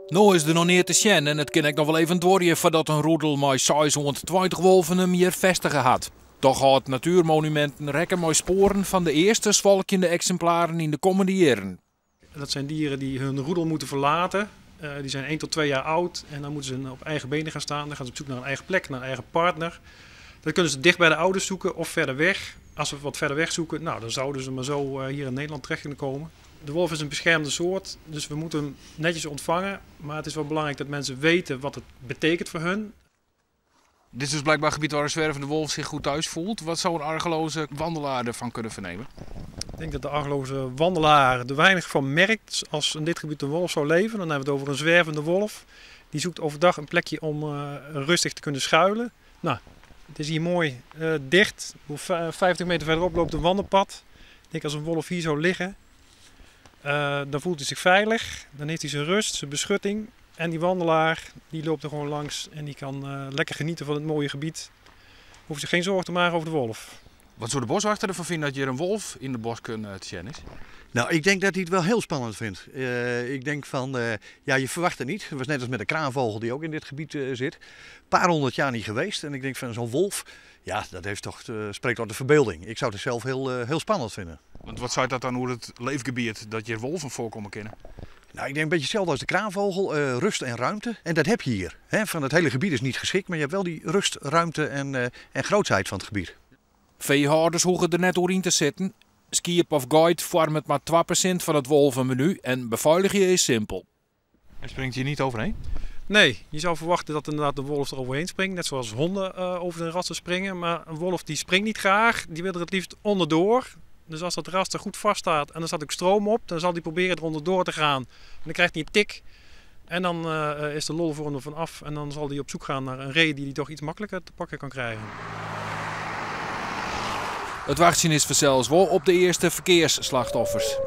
Nou is er nog niet te zien en het kan ik nog wel even dwarje voordat een roedel met 620 wolven hem hier vestigen had. Toch gaat Natuurmonumenten rekken met sporen van de eerste zwalkende exemplaren in de komende jaren. Dat zijn dieren die hun roedel moeten verlaten. Die zijn 1 tot 2 jaar oud en dan moeten ze op eigen benen gaan staan. Dan gaan ze op zoek naar een eigen plek, naar een eigen partner. Dan kunnen ze dicht bij de ouders zoeken of verder weg. Als we wat verder weg zoeken, nou, dan zouden ze maar zo hier in Nederland terecht kunnen komen. De wolf is een beschermde soort, dus we moeten hem netjes ontvangen. Maar het is wel belangrijk dat mensen weten wat het betekent voor hun. Dit is dus blijkbaar een gebied waar een zwervende wolf zich goed thuis voelt. Wat zou een argeloze wandelaar ervan kunnen vernemen? Ik denk dat de argeloze wandelaar er weinig van merkt als in dit gebied een wolf zou leven. Dan hebben we het over een zwervende wolf. Die zoekt overdag een plekje om rustig te kunnen schuilen. Nou, het is hier mooi dicht. 50 meter verderop loopt een wandelpad. Ik denk als een wolf hier zou liggen, dan voelt hij zich veilig. Dan heeft hij zijn rust, zijn beschutting. En die wandelaar die loopt er gewoon langs en die kan lekker genieten van het mooie gebied. Hoeft zich geen zorgen te maken over de wolf. Wat zou de boswachter ervan vinden dat je een wolf in de bos te zien is? Nou, ik denk dat hij het wel heel spannend vindt. Ik denk van, ja, je verwacht het niet. Het was net als met de kraanvogel die ook in dit gebied zit. Een paar honderd jaar niet geweest. En ik denk van zo'n wolf, ja, dat heeft toch, spreekt tot de verbeelding. Ik zou het zelf heel spannend vinden. Want wat zei dat dan hoe het leefgebied dat je wolven voorkomen kennen? Nou, ik denk een beetje hetzelfde als de kraanvogel, rust en ruimte. En dat heb je hier. Van het hele gebied is niet geschikt, maar je hebt wel die rust, ruimte en grootsheid van het gebied. Veehouders hoeven er net doorheen te zitten. Skip of guide vormt maar 2% van het wolvenmenu en beveiligen is simpel. Hij springt hier niet overheen? Nee, je zou verwachten dat inderdaad de wolf er overheen springt. Net zoals honden over de raster springen. Maar een wolf die springt niet graag. Die wil er het liefst onderdoor. Dus als dat raster goed vaststaat en er staat ook stroom op, dan zal hij proberen er onderdoor te gaan. En dan krijgt hij een tik. En dan is de lol voor hem ervan af. En dan zal hij op zoek gaan naar een ree die hij toch iets makkelijker te pakken kan krijgen. Het wachten is vanzelfs wel op de eerste verkeersslachtoffers.